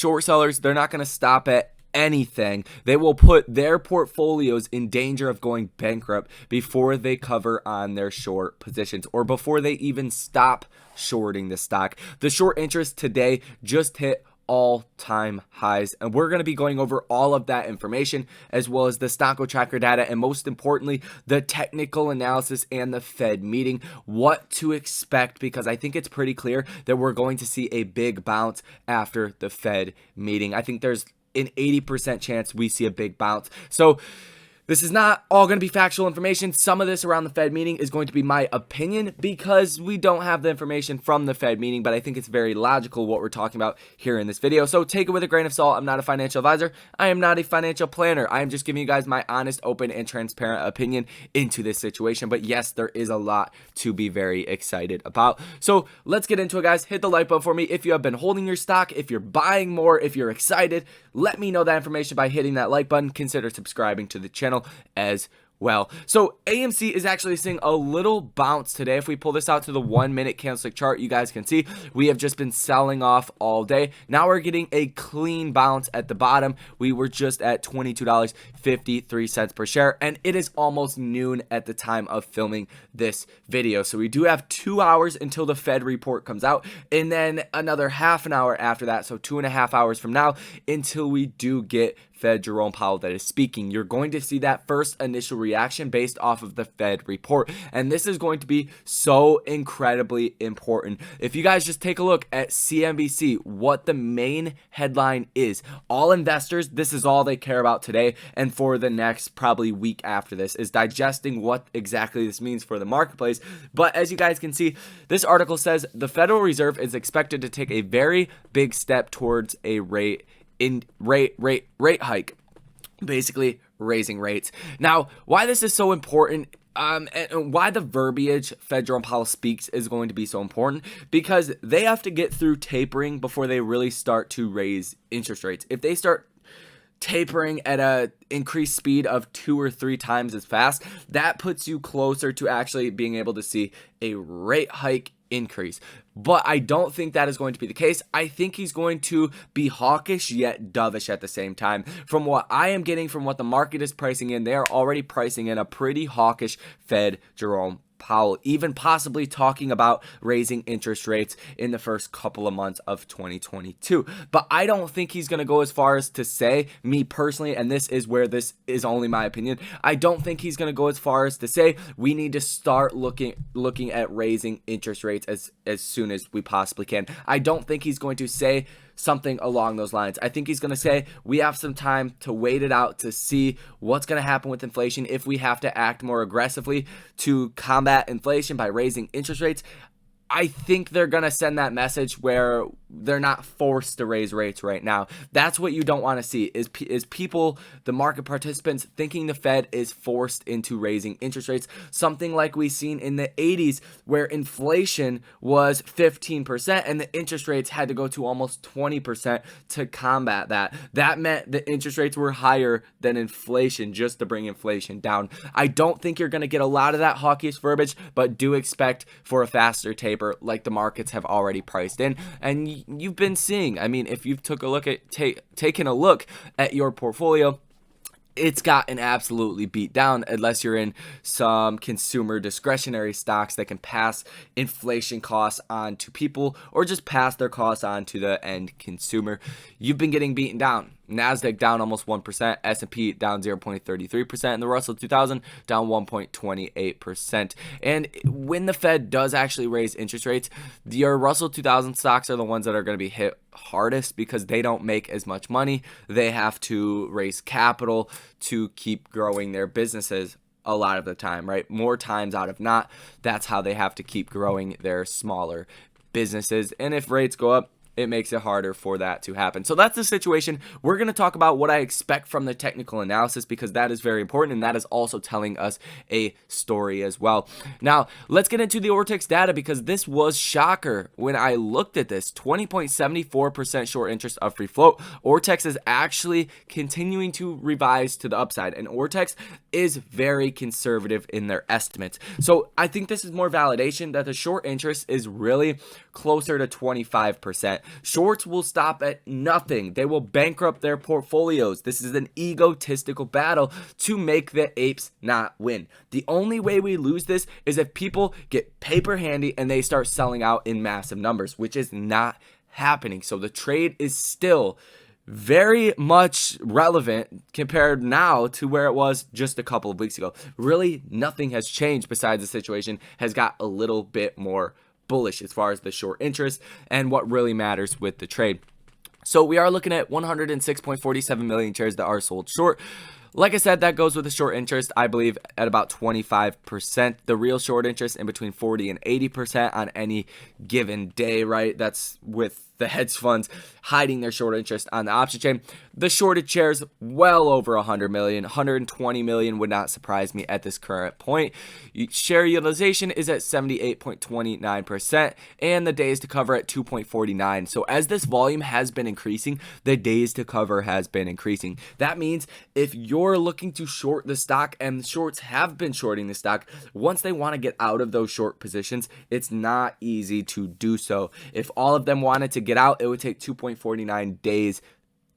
short sellers, they're not going to stop at anything. They will put their portfolios in danger of going bankrupt before they cover on their short positions or before they even stop shorting the stock. The short interest today just hit all-time highs, and we're going to be going over all of that information as well as the Stonko tracker data, and most importantly the technical analysis and the Fed meeting, what to expect, because I think it's pretty clear that we're going to see a big bounce after the Fed meeting. I think there's an 80% chance we see a big bounce. So this is not all going to be factual information. Some of this around the Fed meeting is going to be my opinion because we don't have the information from the Fed meeting, but I think it's very logical what we're talking about here in this video. So take it with a grain of salt. I'm not a financial advisor. I am not a financial planner. I am just giving you guys my honest, open, and transparent opinion into this situation. But yes, there is a lot to be very excited about. So let's get into it, guys. Hit the like button for me if you have been holding your stock, if you're buying more, if you're excited. Let me know that information by hitting that like button. Consider subscribing to the channel as well. So AMC is actually seeing a little bounce today. If we pull this out to the 1 minute candlestick chart, you guys can see we have just been selling off all day. Now we're getting a clean bounce at the bottom. We were just at $22.53 per share, and it is almost noon at the time of filming this video. So we do have 2 hours until the Fed report comes out, and then another half an hour after that, so 2.5 hours from now, until we do get Fed Jerome Powell that is speaking. You're going to see that first initial reaction based off of the Fed report, and this is going to be so incredibly important. If you guys just take a look at CNBC, what the main headline is, all investors, this is all they care about today and for the next probably week after this, is digesting what exactly this means for the marketplace. But as you guys can see, this article says the Federal Reserve is expected to take a very big step towards a rate hike, basically raising rates. Now, why this is so important, and why the verbiage Fed Jerome Powell speaks is going to be so important, because they have to get through tapering before they really start to raise interest rates. If they start tapering at a increased speed of 2 or 3 times as fast, that puts you closer to actually being able to see a rate hike increase. But I don't think that is going to be the case. I think he's going to be hawkish yet dovish at the same time. From what I am getting, from what the market is pricing in, they are already pricing in a pretty hawkish Fed Jerome Powell, even possibly talking about raising interest rates in the first couple of months of 2022. But I don't think he's going to go as far as to say, me personally, and this is where this is only my opinion, I don't think he's going to go as far as to say we need to start looking at raising interest rates as soon as we possibly can. I don't think he's going to say something along those lines. I think he's going to say we have some time to wait it out to see what's going to happen with inflation, if we have to act more aggressively to combat inflation by raising interest rates. I think they're going to send that message where they're not forced to raise rates right now. That's what you don't want to see, is people, the market participants, thinking the Fed is forced into raising interest rates. Something like we seen in the 80s where inflation was 15% and the interest rates had to go to almost 20% to combat that. That meant the interest rates were higher than inflation just to bring inflation down. I don't think you're going to get a lot of that hawkish verbiage, but do expect for a faster taper like the markets have already priced in. And you've been seeing, I mean, if you've taken a look at your portfolio, it's gotten absolutely beat down unless you're in some consumer discretionary stocks that can pass inflation costs on to people or just pass their costs on to the end consumer. You've been getting beaten down. NASDAQ down almost 1%, S&P down 0.33%, and the Russell 2000 down 1.28%. And when the Fed does actually raise interest rates, your Russell 2000 stocks are the ones that are going to be hit hardest because they don't make as much money. They have to raise capital to keep growing their businesses a lot of the time, right? More times out of not, that's how they have to keep growing their smaller businesses. And if rates go up, it makes it harder for that to happen. So that's the situation. We're going to talk about what I expect from the technical analysis because that is very important, and that is also telling us a story as well. Now, let's get into the ortex data because this was shocker when I looked at this. 20.74% short interest of free float. Ortex is actually continuing to revise to the upside, and ortex is very conservative in their estimates. So I think this is more validation that the short interest is really closer to 25%. Shorts will stop at nothing. They will bankrupt their portfolios. This is an egotistical battle to make the apes not win. The only way we lose this is if people get paper handy and they start selling out in massive numbers, which is not happening. So the trade is still very much relevant compared now to where it was just a couple of weeks ago. Really, nothing has changed besides the situation has got a little bit more bullish as far as the short interest and what really matters with the trade. So we are looking at 106.47 million shares that are sold short. Like I said, that goes with the short interest, I believe, at about 25%. The real short interest in between 40 and 80% on any given day, right? That's with the hedge funds hiding their short interest on the option chain. The shorted shares well over 100 million, 120 million would not surprise me at this current point. Share utilization is at 78.29% and the days to cover at 2.49. So as this volume has been increasing, the days to cover has been increasing. That means if you're looking to short the stock, and shorts have been shorting the stock, once they want to get out of those short positions, it's not easy to do so. If all of them wanted to get out, it would take 2.49 days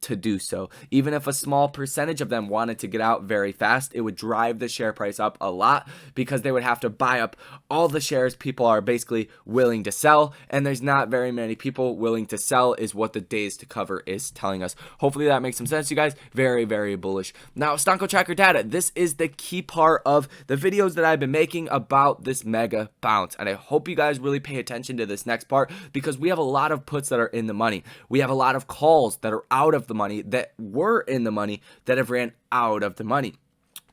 to do so. Even if a small percentage of them wanted to get out very fast, it would drive the share price up a lot because they would have to buy up all the shares people are basically willing to sell, and there's not very many people willing to sell is what the days to cover is telling us. Hopefully that makes some sense, you guys. Very, very bullish. Now, Stonko Tracker data. This is the key part of the videos that I've been making about this mega bounce, and I hope you guys really pay attention to this next part because we have a lot of puts that are in the money. We have a lot of calls that are out of the money, that were in the money, that have ran out of the money.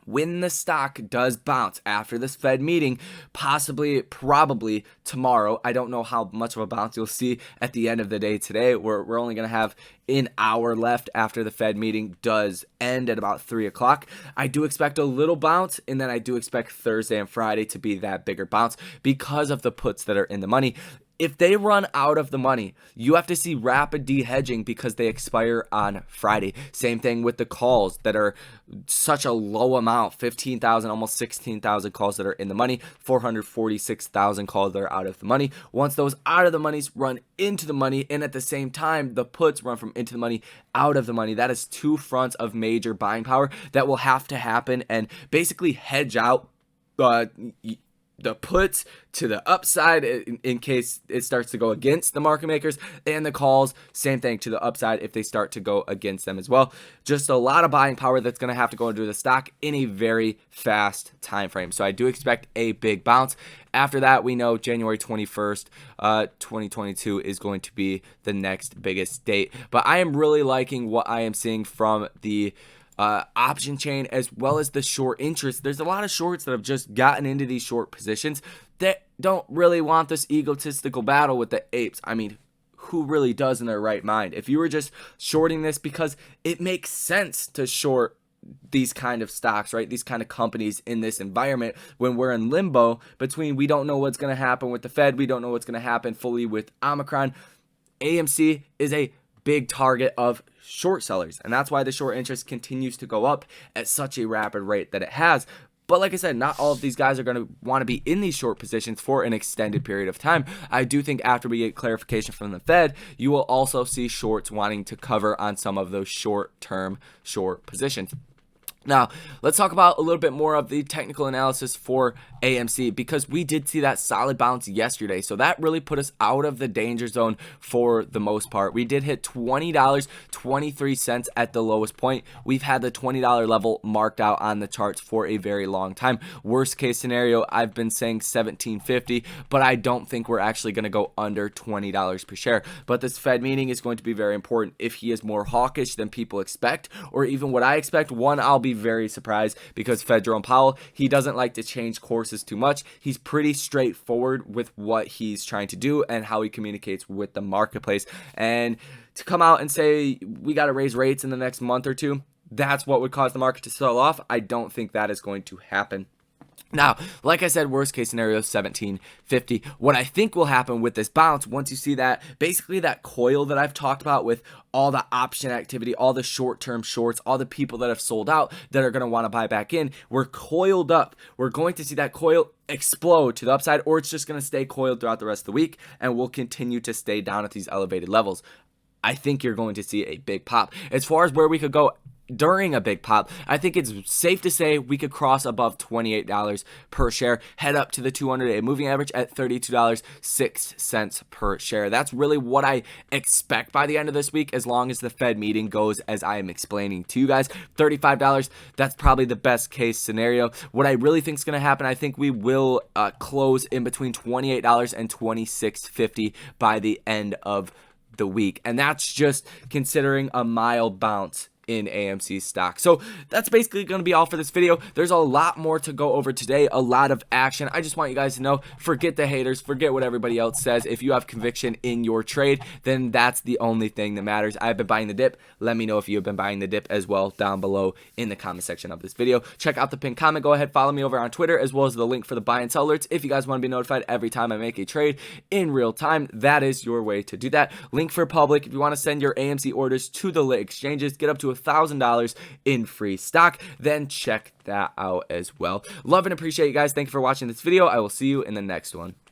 When the stock does bounce after this Fed meeting, probably tomorrow, I don't know how much of a bounce you'll see at the end of the day today. We're only going to have an hour left after the Fed meeting does end at about 3 o'clock. I do expect a little bounce, and then I do expect Thursday and Friday to be that bigger bounce because of the puts that are in the money. If they run out of the money, you have to see rapid de-hedging because they expire on Friday. Same thing with the calls that are such a low amount, 15,000, almost 16,000 calls that are in the money, 446,000 calls that are out of the money. Once those out of the monies run into the money, and at the same time, the puts run from into the money out of the money, that is two fronts of major buying power that will have to happen and basically hedge out the puts to the upside in case it starts to go against the market makers, and the calls, same thing, to the upside if they start to go against them as well. Just a lot of buying power that's going to have to go into the stock in a very fast time frame. So I do expect a big bounce. After that, we know January 21st, 2022 is going to be the next biggest date. But I am really liking what I am seeing from the option chain as well as the short interest. There's a lot of shorts that have just gotten into these short positions that don't really want this egotistical battle with the apes. I mean, who really does in their right mind? If you were just shorting this because it makes sense to short these kind of stocks, right? These kind of companies in this environment when we're in limbo between we don't know what's going to happen with the Fed, we don't know what's going to happen fully with Omicron. AMC is a big target of short sellers, and that's why the short interest continues to go up at such a rapid rate that it has. But like I said, not all of these guys are going to want to be in these short positions for an extended period of time. I do think after we get clarification from the Fed, you will also see shorts wanting to cover on some of those short-term short positions. Now, let's talk about a little bit more of the technical analysis for AMC because we did see that solid bounce yesterday. So that really put us out of the danger zone for the most part. We did hit $20.23 at the lowest point. We've had the $20 level marked out on the charts for a very long time. Worst case scenario, I've been saying $17.50, but I don't think we're actually going to go under $20 per share. But this Fed meeting is going to be very important. If he is more hawkish than people expect, or even what I expect, one, I'll be very surprised because Fed Jerome Powell, he doesn't like to change courses too much. He's pretty straightforward with what he's trying to do and how he communicates with the marketplace. And to come out and say we got to raise rates in the next month or two, that's what would cause the market to sell off. I don't think that is going to happen. Now, like I said, worst case scenario, 1750. What I think will happen with this bounce, once you see that, basically that coil that I've talked about with all the option activity, all the short-term shorts, all the people that have sold out that are going to want to buy back in, we're coiled up. We're going to see that coil explode to the upside, or it's just going to stay coiled throughout the rest of the week, and we'll continue to stay down at these elevated levels. I think you're going to see a big pop. As far as where we could go during a big pop, I think it's safe to say we could cross above $28 per share, head up to the 200-day moving average at $32.06 per share. That's really what I expect by the end of this week, as long as the Fed meeting goes as I am explaining to you guys. $35, that's probably the best case scenario. What I really think is going to happen, I think we will close in between $28 and $26.50 by the end of the week, and that's just considering a mild bounce in AMC stock. So that's basically going to be all for this video. There's a lot more to go over today, a lot of action. I just want you guys to know, forget the haters, forget what everybody else says. If you have conviction in your trade, then that's the only thing that matters. I've been buying the dip. Let me know if you've been buying the dip as well down below in the comment section of this video. Check out the pinned comment. Go ahead, follow me over on Twitter, as well as the link for the buy and sell alerts. If you guys want to be notified every time I make a trade in real time, that is your way to do that. Link for public. If you want to send your AMC orders to the lit exchanges, get up to $1,000 in free stock, then check that out as well. Love and appreciate you guys. Thank you for watching this video. I will see you in the next one.